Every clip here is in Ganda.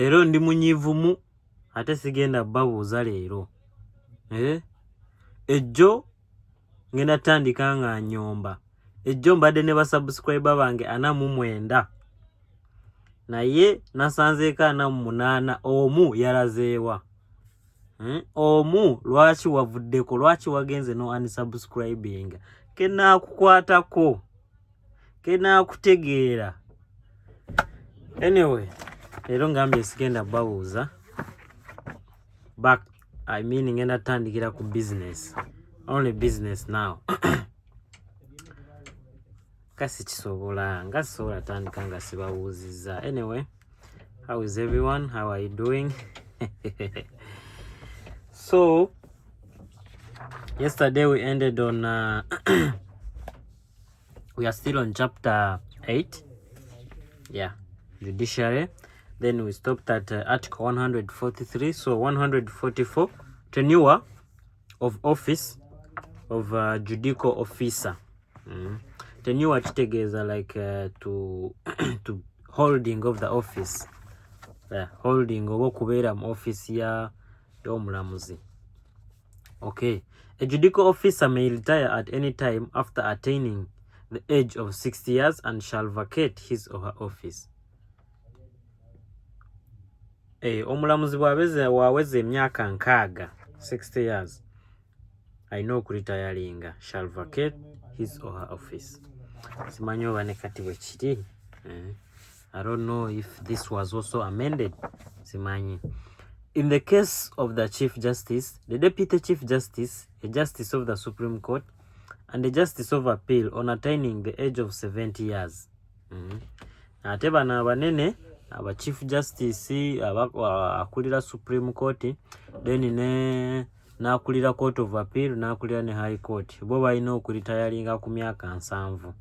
Leero ndi munyivumu ate sigenda babuuza leero. Ejjo ngenda tandika nga nyomba. Ejjo mbadde ne basubscriber bange 49. Naye nasanzeeko 48 omu yalazeewa. Omu lwaki wavuddeko, lwaki wagenze no unsubscribing? Kenaakukwatako, kenaakutegeera. Anyway, leero ngambye sigenda babuuza. Back, I mean ngenda tandikira ku business. Only business now. Kasi kisobola, nga sobola tandika nga sibabuuzizza. Anyway, how is everyone? How are you doing? So, yesterday we ended on, we are still on chapter 8. Yeah, Judiciary. Then we stopped at article 143. So 144, tenure of office of judicial officer. Tenure kitegeeza like to holding of the office. Holding oba okubeera mu office ya y'omulamuzi. Okay. A judicial officer may retire at any time after attaining the age of 60 years and shall vacate his or her office. Omulamuzi waweza emyaka nkaaga 60 years alina okuritayalinga shall vacate his or her office. Simanyi oba ne kati bwe kiri. I don't know if this was also amended. Simanyi. In the case of the Chief Justice, the Deputy Chief Justice, a Justice of the Supreme Court, and the Justice of Appeal on attaining the age of 70 years. Ate bano abanene, aba Chief Justice, akulira Supreme Court, then n'akulira Court of Appeal, n'akulira ne High Court. Bo balina okuritayalinga ku myaka 7.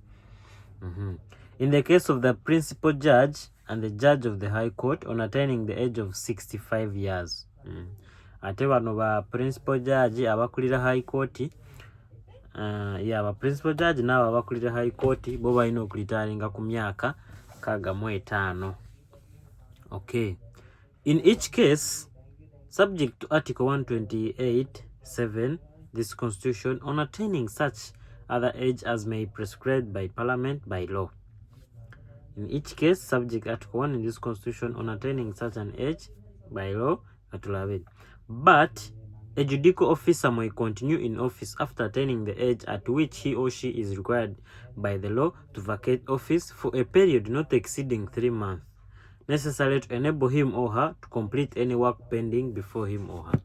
In the case of the Principal Judge and the Judge of the High Court on attaining the age of 65 years. Ate bano ba Principal Judge abakulira High Court, ba Principal Judge n'abo abakulira High Court bo balina okuritayalinga ku myaka 65. Okay. In each case, subject to Article 128(7) this Constitution, on attaining such other age as may be prescribed by Parliament by law. In each case, subject Article 1 in this Constitution, on attaining such an age by law, but a judicial officer may continue in office after attaining the age at which he or she is required by the law to vacate office for a period not exceeding 3 months, necessary to enable him or her to complete any work pending before him or her.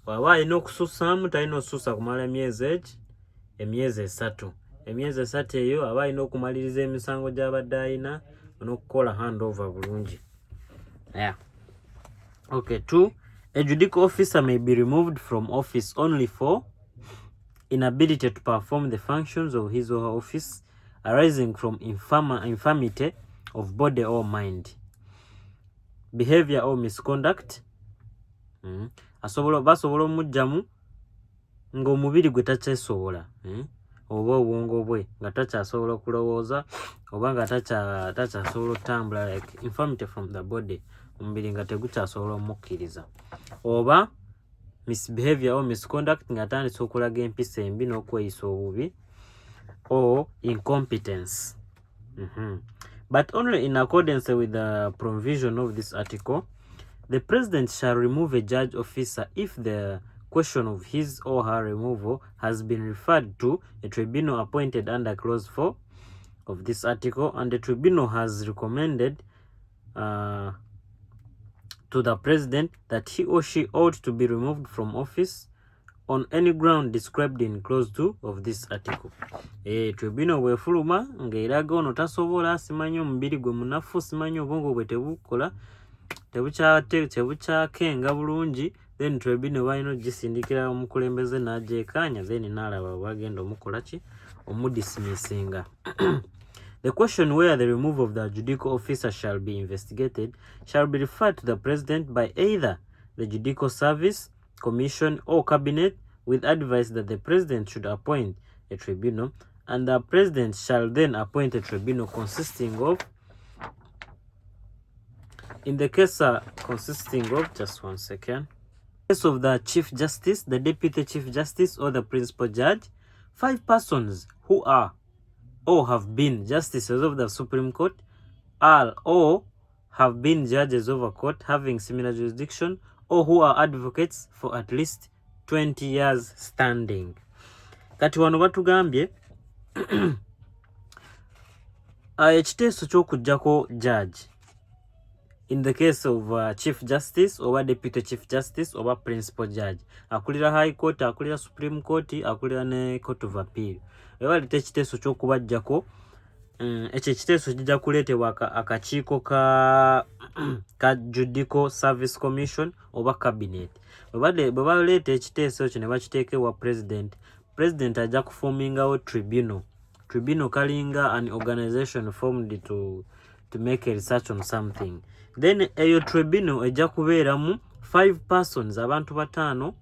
Waba alina okusussaamu talina osussa kumala emyezi 3. Emyezi 3 eyo aba alina okumaliriza emisango gy'abadde alina n'okukola handover bulungi. Okay, 2. A judicial officer may be removed from office only for inability to perform the functions of his or her office arising from infirmity of body or mind, behavior or misconduct. Basobola omujjamu ng'omubiri gwe takyesobola, oba obwongo bwe nga takyasobola okulowooza, oba nga takyasobola okutambula, like infirmity from the body, omubiri nga tegukyasobola omukkiriza, oba misbehavior or misconduct nga atandise okulaga empisa embi n'okweyisa obubi, or incompetence. But only in accordance with the provision of this article, the President shall remove a judge officer if the question of his or her removal has been referred to a tribunal appointed under Clause 4 of this article, and the tribunal has recommended to the President that he or she ought to be removed from office on any ground described in Clause 2 of this article. Tribunal bwefuluma ng'eraga ono tasobola, simanyi omubiri gwe munafu, simanyi obwongo bwe tebukola, tebukyakenga bulungi, then tribunal balina ogisindikira omukulembeze n'agyekanya, then n'alaba bagenda omukola ki, omudismissinga. The question where the removal of the judicial officer shall be investigated shall be referred to the President by either the Judicial Service, Commission or Cabinet, with advice that the President should appoint a tribunal, and the President shall then appoint a tribunal consisting of In the case consisting of, just one second, case of the Chief Justice, the Deputy Chief Justice, or the Principal Judge, 5 persons who are or have been justices of the Supreme Court are or have been judges of a court having similar jurisdiction, or who are advocates for at least 20 years standing. Kati wano batugambye ekiteeso ky'okuggyako judge in the case of Chief Justice oba Deputy Chief Justice oba Principal Judge, akulira High Court, akulira Supreme Court, akulira ne Court of Appeal. Webalita ekiteeso ky'okubaggyako, ekyo ekiteeso kijja kuleetebwa akakiiko ka Judicial Service Commission oba Cabinet. Bwe baleeta ekiteeso ekyo ne bakiteekewa President ajja kuformingawo tribunal kalinga an organization formed to make a research on something. Then eyo tribunal ejja kubeeramu 5 persons, abantu 5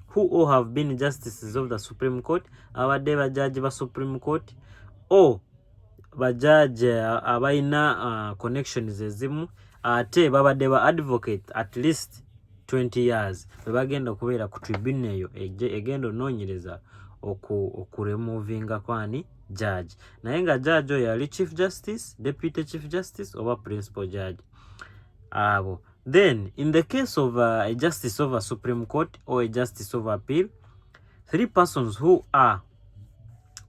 who all have been justices of the Supreme Court, abadde bajaji ba Supreme Court, or bajaji abalina connections ezimu, ate babadde ba advocate at least 20 years. Bebagenda okubeera ku tribunal eyo egenda onoonyereza okuremovinga kwani judge. Naye nga judge oyo ali Chief Justice, Deputy Chief Justice oba Principal Judge. Abo. Then, in the case of a Justice of a Supreme Court or a Justice of Appeal, 3 persons who are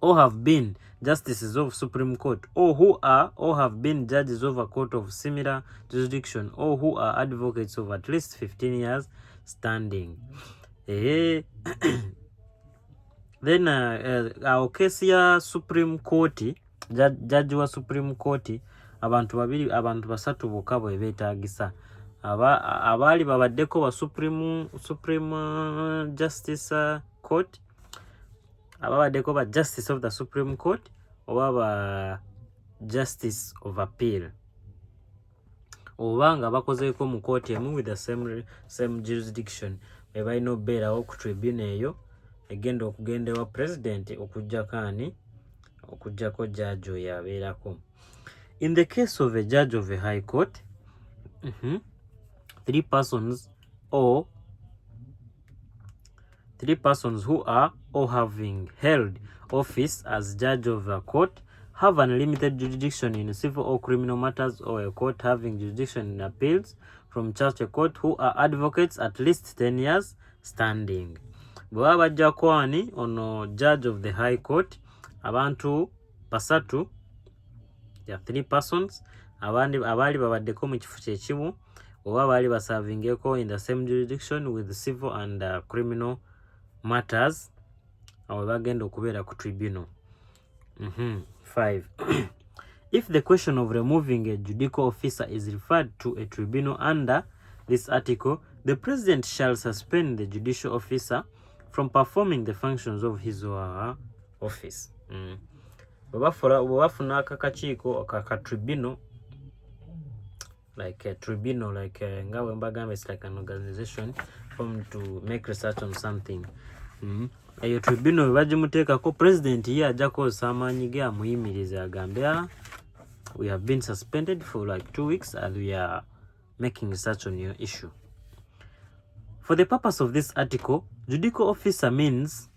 or have been Justices of Supreme Court, or who are or have been judges of a court of similar jurisdiction, or who are advocates of at least 15 years standing. Then our case ya Supreme Court, judge wa Supreme Court, abantu 3 bokka bwe beetaagisa. Abaali babaddeko wa Supreme Justice Court, ababaddeko ba Justice of the Supreme Court, oba ba Justice of Appeal, oba nga bakozeeko mu court emu with the same jurisdiction, bwe balina okubeerawo ku tribunal eyo egenda okugendewa President okuggyako judge oyo abeerako. In the case of a judge of a High Court, 3 persons who are or having held office as judge of a court have unlimited jurisdiction in civil or criminal matters, or a court having jurisdiction in appeals from such a court, who are advocates at least 10 years standing. Bwe bajjako ani ono judge of the High Court, abantu 3, 3 persons abaali babaddeko mu kifo kyekimu, oba baali basavingeko in the same jurisdiction with civil and criminal matters, awo bagenda okubeera ku tribunal. 5. If the question of removing a judicial officer is referred to a tribunal under this article, the President shall suspend the judicial officer from performing the functions of his or her office. Bwebafuna akakiiko ka tribunal, like a tribunal, like nga wembagamba, it's like an organization formed to make research on something. Eyo tribunal bagimuteekako, President ye ajja kukozesa amaanyi ge amuyimirize agambe, we have been suspended for like 2 weeks and we are making research on your issue. For the purpose of this article, judicial officer means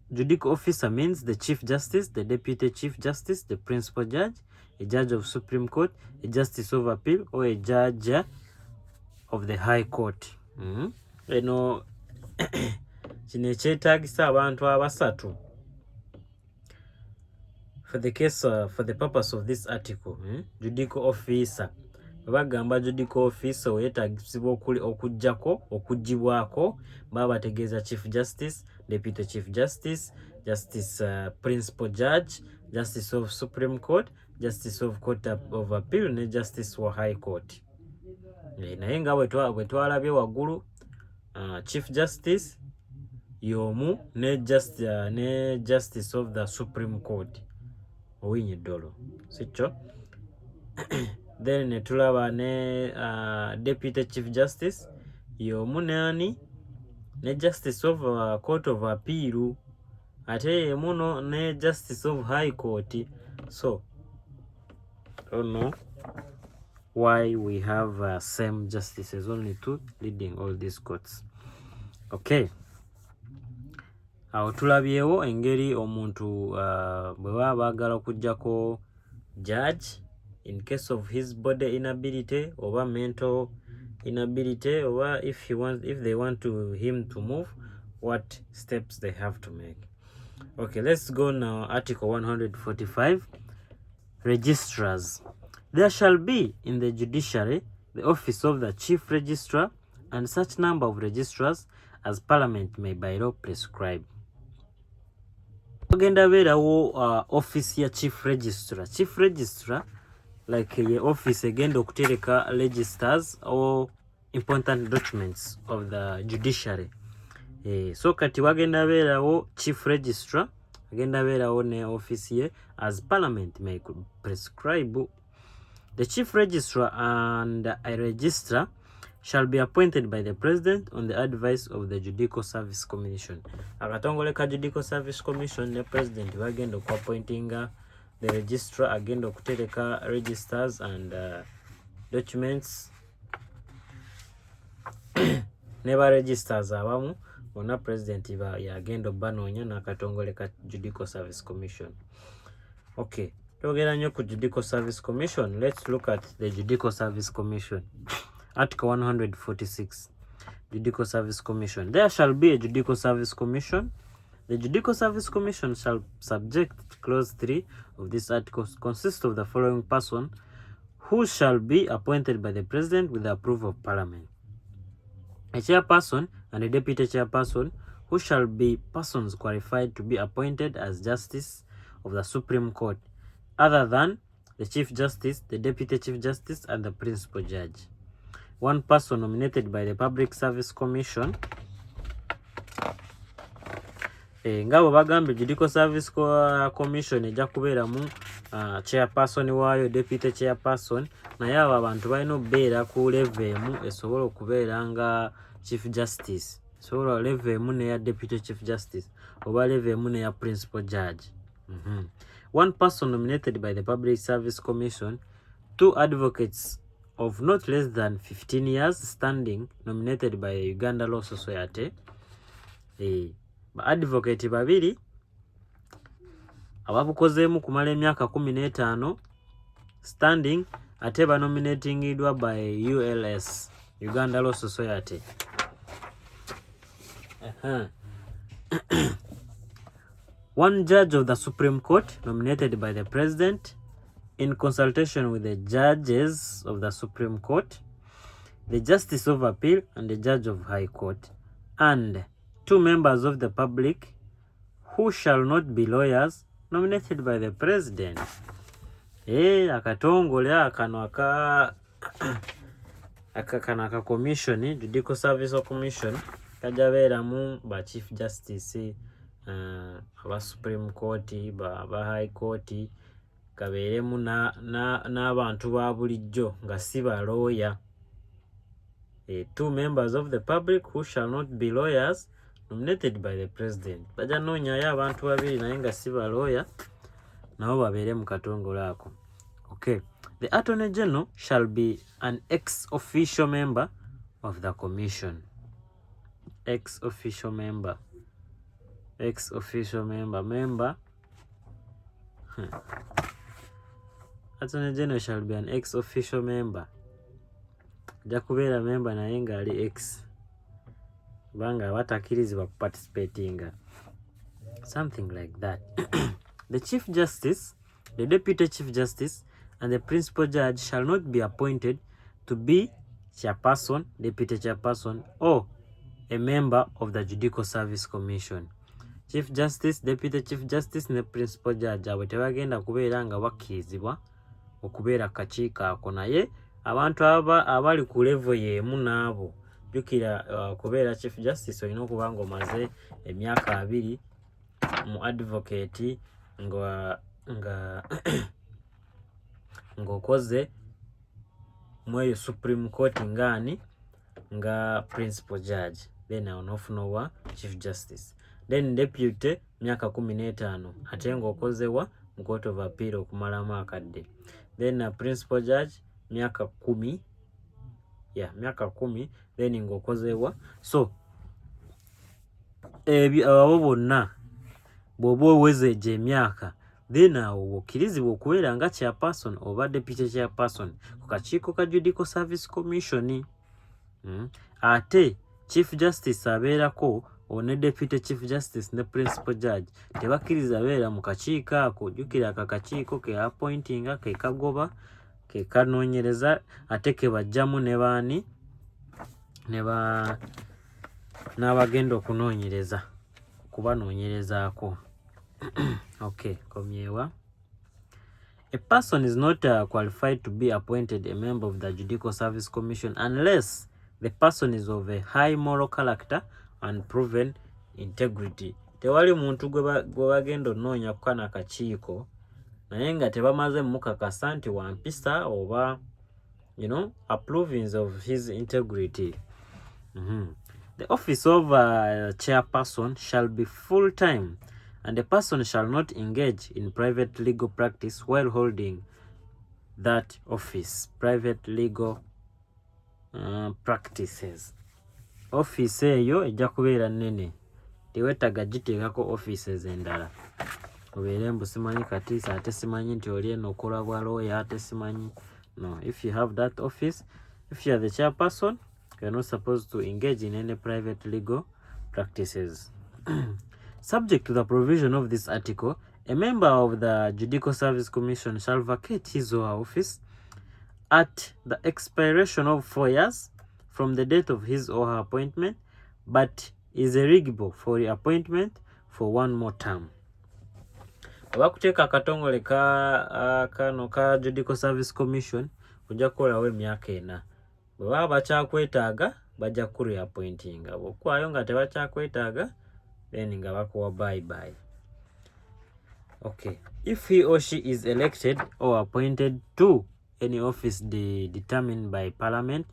the Chief Justice, the Deputy Chief Justice, the Principal Judge, a Judge of Supreme Court, a Justice of Appeal, or a Judge of the High Court. Kino kyetaagisa abantu 3. For the purpose of this article, judicial officer. Bagamba judicial officer oyetaagisibwa okuggibwako, baba bategeeza Chief Justice, Deputy Chief Justice, Justice Principal Judge, Justice of Supreme Court, Justice of Court of Appeal ne Justice wa High Court. Naye nga bwe twalabye waggulu, Chief Justice y'omu ne Justice of the Supreme Court owinye ddolo sikyo. Then netulaba ne Deputy Chief Justice y'omu nani ne Justice of Court of Appeal, ate muno ne Justice of High Court. So ono why we have same justices, only 2 leading all these courts. Okay, awo tulabyewo engeri omuntu bwe baba baagala okugyako judge in case of his body inability oba mental inability, or if they want him to move, what steps they have to make. Okay, let's go now. Article 145, registrars. There shall be in the judiciary the office of the chief registrar and such number of registrars as Parliament may by law prescribe. Agenda beerawo office ya chief registrar. Chief registrar like ye office agenda okutereka registers or important documents of the judiciary. So kati wagenda beerawo chief registrar, agenda beerawo ne office ye as Parliament may prescribe. The chief registrar and a registrar shall be appointed by the President on the advice of the Judicial Service Commission. Akatongole ka Judicial Service Commission ne President bagenda okuappointinga the registrar, agenda okutereka registers and documents neba registers abamu bona President yagenda banoonya n'akatongole ka Judicial Service Commission. Okay, togera nnyo ku Judicial Service Commission. Let's look at the Judicial Service Commission. Article 146, Judicial Service Commission. There shall be a Judicial Service Commission. The Judicial Service Commission shall, subject to Clause 3 of this article, consist of the following person who shall be appointed by the President with the approval of Parliament. A chairperson and a deputy chairperson who shall be persons qualified to be appointed as Justice of the Supreme Court, other than the Chief Justice, the Deputy Chief Justice, and the Principal Judge. One person nominated by the Public Service Commission. Ngabo bagambe Judicial Service Commission ejja kubeeramu chairperson waayo, deputy chairperson, naye abo abantu balina okubeera ku level emu esobola okubeera nga Chief Justice, esobola level emu neya Deputy Chief Justice oba level emu neya Principal Judge. One person nominated by the Public Service Commission, 2 advocates of not less than 15 years standing nominated by the Uganda Law Society. Advocate babiri ababukozeemu kumala emyaka 15 standing ate banominatingidwa by ULS, Uganda Law Society. One judge of the Supreme Court nominated by the President in consultation with the judges of the Supreme Court, the Justice of Appeal and the Judge of High Court, and 2 members of the public who shall not be lawyers nominated by the President. Akatongole akano aka commission, Judicial Service Commission, kajabeeramu ba Chief Justice, aba Supreme Court, ba High Court, kabeeremu n'abantu ba bulijjo nga si ba lawyer. 2 members of the public who shall not be lawyers nominated by the President. Baja noonyayo abantu babiri naye nga si ba lawyer, nabo babeere mu katongole ako. Okay. The Attorney General shall be an ex-official member of the Commission. Ex-official member. Ex-official member. Attorney General shall be an ex-official member. Ajja kubeera member naye nga ali ex. Banga batakirizibwa participating. Something like that. The Chief Justice, the Deputy Chief Justice, and the Principal Judge shall not be appointed to be chairperson, deputy chairperson, or a member of the Judicial Service Commission. Chief Justice, Deputy Chief Justice ne Principal Judge abo tebagenda kubeera nga bakkirizibwa okubeera kakiiko ako, naye abantu abali ku level y'emu naabo. Jukira kubeera Chief Justice olina okuba nga omaze emyaka 2 mu advocate nga ngokoze mweyo Supreme Court ngani nga Principal Judge, then onofuna wa Chief Justice. Then Deputy myaka 15 ate ngokozewa mu Court of Appeal okumala akadde. Then Principal Judge myaka 10 myaka 10 then ng'okozeebwa. So abo bonna bw'oba oweze egyo emyaka then awo okkirizibwa okubeera nga chairperson oba deputy chairperson ku kakiiko ka Judicial Service Commission. Ate Chief Justice abeerako ne Deputy Chief Justice ne Principal Judge tebakkiriza beera mu kakiiko ako. Jjukira akakiiko ke appointinga ke kagoba ke kanoonyereza ate ke bajjamu ne baani n'abagenda okunoonyereza okubanoonyerezaako. Okay, komyewa. A person is not qualified to be appointed a member of the Judicial Service Commission unless the person is of a high moral character and proven integrity. Tewali muntu gwe bagenda onoonya ku kana akakiiko naye nga tebamaze mukakasa nti wampisa oba approvings of his integrity. The office of chairperson shall be full-time, and the person shall not engage in private legal practice while holding that office. Private legal practices. Office eyo ejja kubeera nnene. Teweetaga giteekako offices endala. Obeere mbu simanyi kati ate simanyi nti oli eno okola bwa lawyer ate simanyi. No, if you have that office, if you are the chairperson, you are not supposed to engage in any private legal practices. Subject to the provision of this article, a member of the Judicial Service Commission shall vacate his or her office at the expiration of 4 years from the date of his or her appointment, but is eligible for reappointment for 1 more term. Abakuteeka akatongole kano ka Judicial Service Commission ojja kukolawo emyaka 4. Bwe baba bakyakwetaaga bajja ku reappointinga. Bw'okuwaayo nga tebakyakwetaaga then nga bakuwa bye. Okay. If he or she is elected or appointed to any office determined by Parliament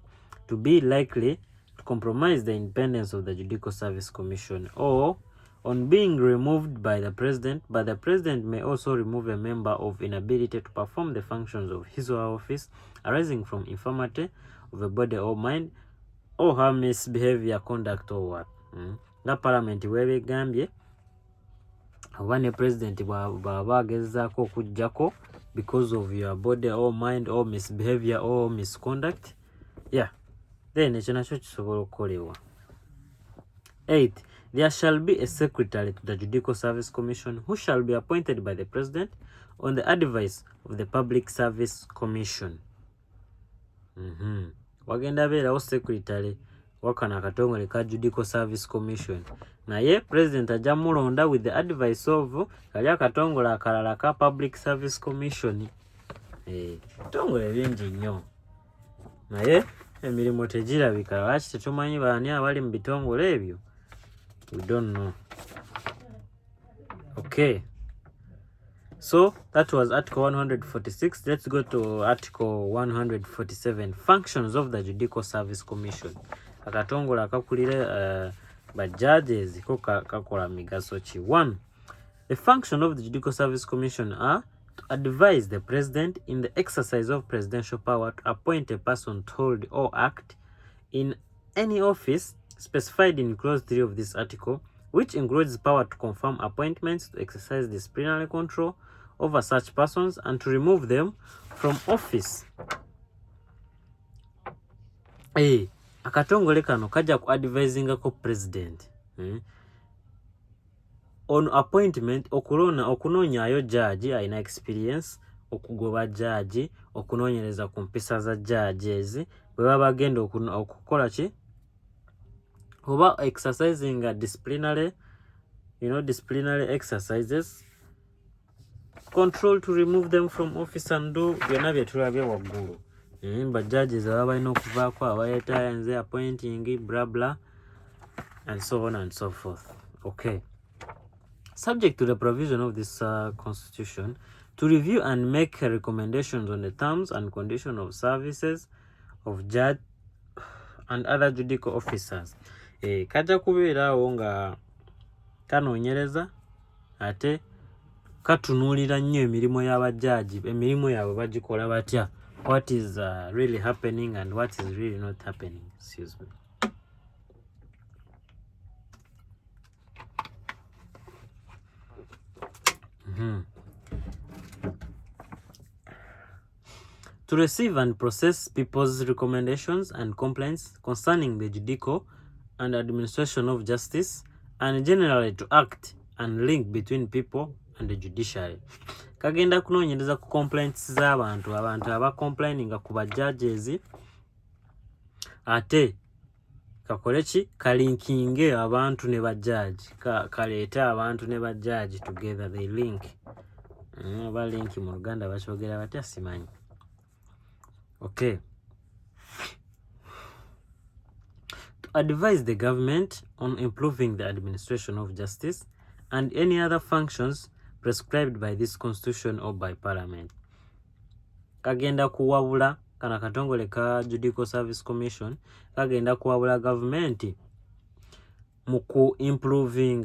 to be likely to compromise the independence of the Judicial Service Commission, or on being removed by the President, but the President may also remove a member of inability to perform the functions of his or her office arising from infirmity of a body or mind, or her misbehavior, conduct, or what. Nga Parliament webegambye oba ne President bw'aba agezaako okuggyako because of your body or mind or misbehavior or misconduct, then ekyo nakyo kisobola okukolebwa. 8. There shall be a secretary to the Judicial Service Commission who shall be appointed by the President on the advice of the Public Service Commission. Wagenda beerawo secretary wakana akatongole ka Judicial Service Commission. Naye President ajja mulonda with the advice of kali akatongole akalala ka Public Service Commission. Tongole bingi nnyo. Naye emirimu tegirabika. Lwaki tetumanyi baani abali mu bitongole ebyo? We don't know. Okay. So that was Article 146. Let's go to Article 147. Functions of the Judicial Service Commission. Akatongole akakulira ba judges ko kakola migaso ki. 1. The function of the Judicial Service Commission are to advise the President in the exercise of presidential power to appoint a person to hold or act in any office specified in Clause 3 of this article, which includes power to confirm appointments, to exercise disciplinary control over such persons, and to remove them from office. Akatongole kano kajja ku advisinga ko President on appointment, okunoonyaayo judge alina experience, okugoba judge, okunoonyereza ku mpisa za judges bwe baba bagenda okukola ki oba exercising disciplinary exercises, control to remove them from office and do byonna bye tulabye waggulu. Ba judges baba balina okuvaako abayetayanze appointing blah blah and so on and so forth. Okay. Subject to the provision of this constitution, to review and make recommendations on the terms and conditions of services of judge and other judicial officers. Kajja kubeerawo nga kanoonyereza ate katunuulira nnyo emirimu y'abajjaaji, emirimu yaabwe bagikola batya what is really happening and what is really not happening. Excuse me. To receive and process people's recommendations and complaints concerning the judicial and administration of justice, and generally to act and link between people and the judiciary. Kagenda kunoonyereza ku complaints z'abantu aba complaininga ku ba judges, ate kakole ki kalinkinge abantu ne ba judge, kaleete abantu ne ba judge together, they link. Ba link mu Luganda bakyogera batya simanyi. Okay. To advise the government on improving the administration of justice and any other functions prescribed by this constitution or by parliament. Kagenda kuwabula kana katongole ka Judicial Service Commission kagenda kuwabula government muku improving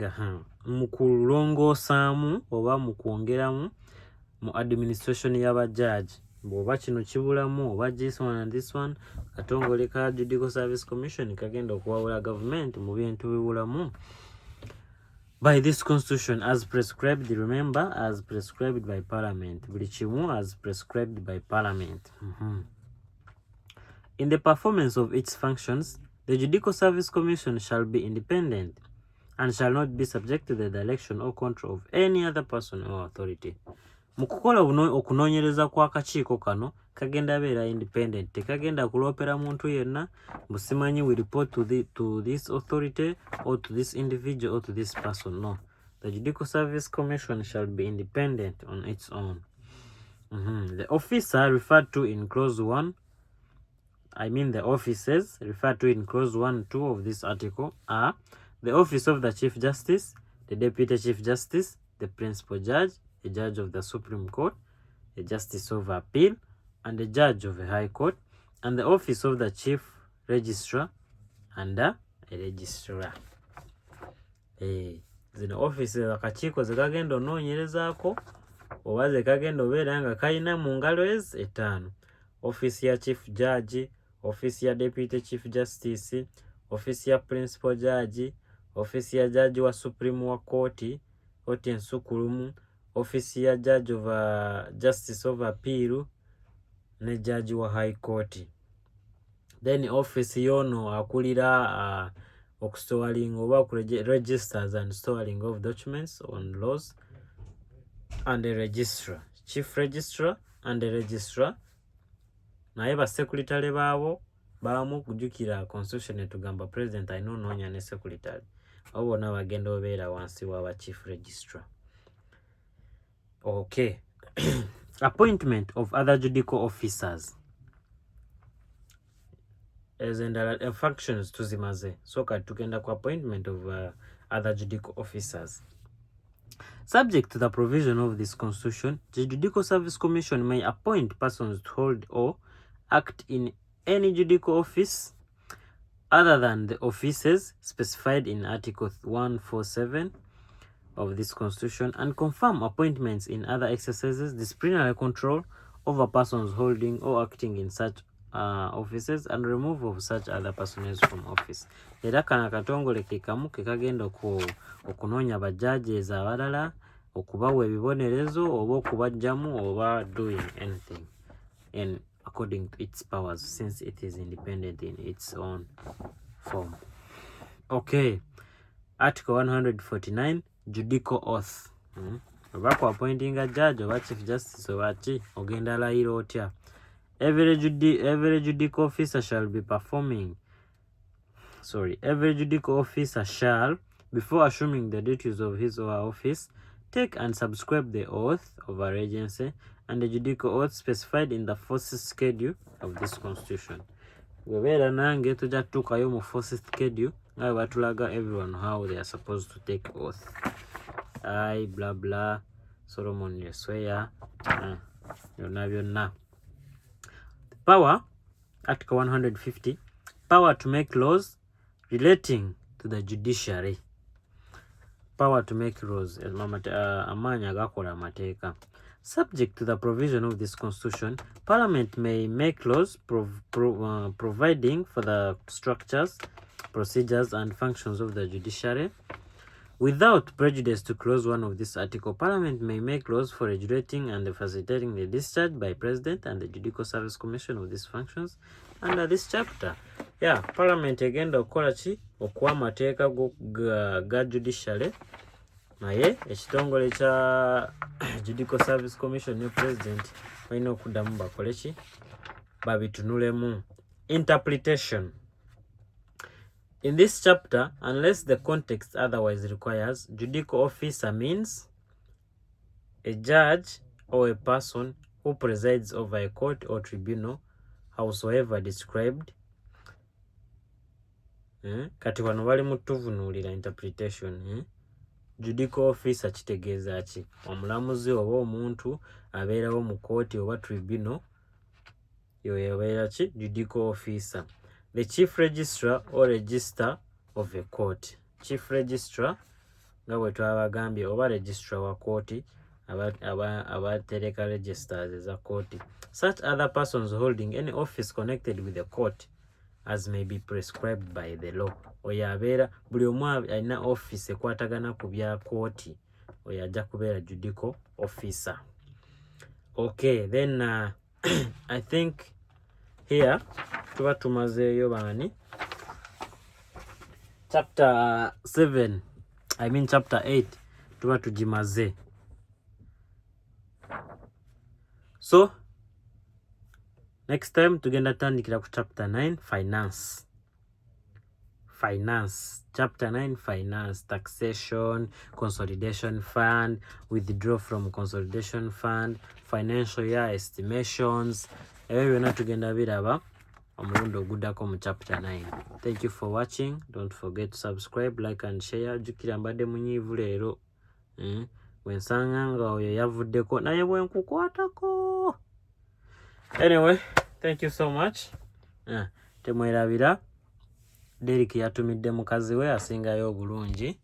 mukulongosaamu oba mukwongeramu mu administration y'aba judge. Bw'oba kino kibulamu oba this one and this one, katongole ka Judicial Service Commission kagenda okuwabula government mu bintu bibulamu by this constitution as prescribed, remember, as prescribed by parliament. Buli kimu as prescribed by parliament. In the performance of its functions, the Judicial Service Commission shall be independent and shall not be subject to the direction or control of any other person or authority. Mukukola okunoonyereza kwa kakiiko kano kagenda beera independent, tekagenda kuloopera muntu yenna busimanyi we report to this authority or to this individual or to this person. No, the Judicial Service Commission shall be independent on its own. The officer referred to in clause 1, the offices referred to in clause 1 and 2 of this article are the office of the Chief Justice, the Deputy Chief Justice, the Principal Judge, a Judge of the Supreme Court, a Justice of Appeal, and a Judge of a High Court, and the office of the Chief Registrar and a Registrar. Zino offices akakiiko ze kagenda onoonyerezaako oba ze kagenda obeera nga kalina mu ngalo etaano. Office ya Chief Judge, office ya Deputy Chief Justice, office ya Principal Judge, office ya Judge wa Supreme wa Court ensukulumu, office ya Judge of Justice of Appeal ne Judge wa High Court. Then office yono akulira okustoring oba registers and storing of documents on laws, and a registrar, Chief Registrar and a Registrar. Naye ba secretary baabo baamu kujukira constitution etugamba president alina onoonya ne secretary. Abo bonna bagenda obeera wansi w'aba Chief Registrar. Okay. Appointment of other judicial officers. As in the functions tuzimaze. So tugenda ku appointment of other judicial officers. Subject to the provision of this constitution, the Judicial Service Commission may appoint persons to hold or act in any judicial office other than the offices specified in Article 147 of this constitution, and confirm appointments in other exercises, disciplinary control over persons holding or acting in such offices, and remove of such other personnel from office. Era kana katongole ke kamu ke kagenda okunoonya ba judges abalala, okubawa ebibonerezo oba okubajjamu oba doing anything and according to its powers, since it is independent in its own form. Okay. Article 149, Judicial Oath. Oba ku appointing a judge oba Chief Justice oba ki ogenda layira otya. Every judicial officer shall, before assuming the duties of his or her office, take and subscribe the oath of allegiance and the judicial oath specified in the fourth schedule of this constitution. Webeera nange tujja tutuukayo mu fourth schedule nga batulaga everyone how they are supposed to take oath. I blah blah Solomon Yesweya byonna. Power, Article 150, power to make laws relating to the judiciary. Power to make laws, amaanyi agakola amateeka. Subject to the provision of this constitution, Parliament may make laws providing for the structures, procedures, and functions of the judiciary. Without prejudice to clause 1 of this article, Parliament may make laws for regulating and facilitating the discharge by President and the Judicial Service Commission of these functions under this chapter. Yeah, Parliament egenda okukola ki okuwa amateeka ga judiciary naye ekitongole kya Judicial Service Commission ne President balina okuddamu bakole ki babitunulemu. Interpretation. In this chapter, unless the context otherwise requires, judicial officer means a judge or a person who presides over a court or tribunal, howsoever described. Kati wano bali mutuvunuulira interpretation. Judicial officer kitegeeza ki? Omulamuzi oba omuntu abeerawo mu kooti oba tribunal, yoyo abeera ki? Judicial officer. The chief registrar or register of a court. Chief registrar nga bwe twabagambye oba registrar wa kooti abatereka registers eza kooti. Such other persons holding any office connected with the court as may be prescribed by the law. Oyo abeera buli omu alina office ekwatagana ku bya kooti, oyo ajja kubeera judicial officer. Okay, then I think here tuba tumazeeyo baani chapter 8 tuba tugimaze. So next time tugenda tandikira ku chapter 9 finance. Chapter 9 finance, taxation, consolidation fund, withdraw from consolidation fund, financial year estimations. Ebyo byonna tugenda biraba omulundi oguddako mu chapter 9. Thank you for watching. Don't forget to subscribe, like and share. Jukira mbadde munyiivu leero. Wensanga nga oyo yavuddeko naye bwenkukwatako. Anyway, thank you so much. Temwerabira Derek yatumidde mukazi we asingayo obulungi.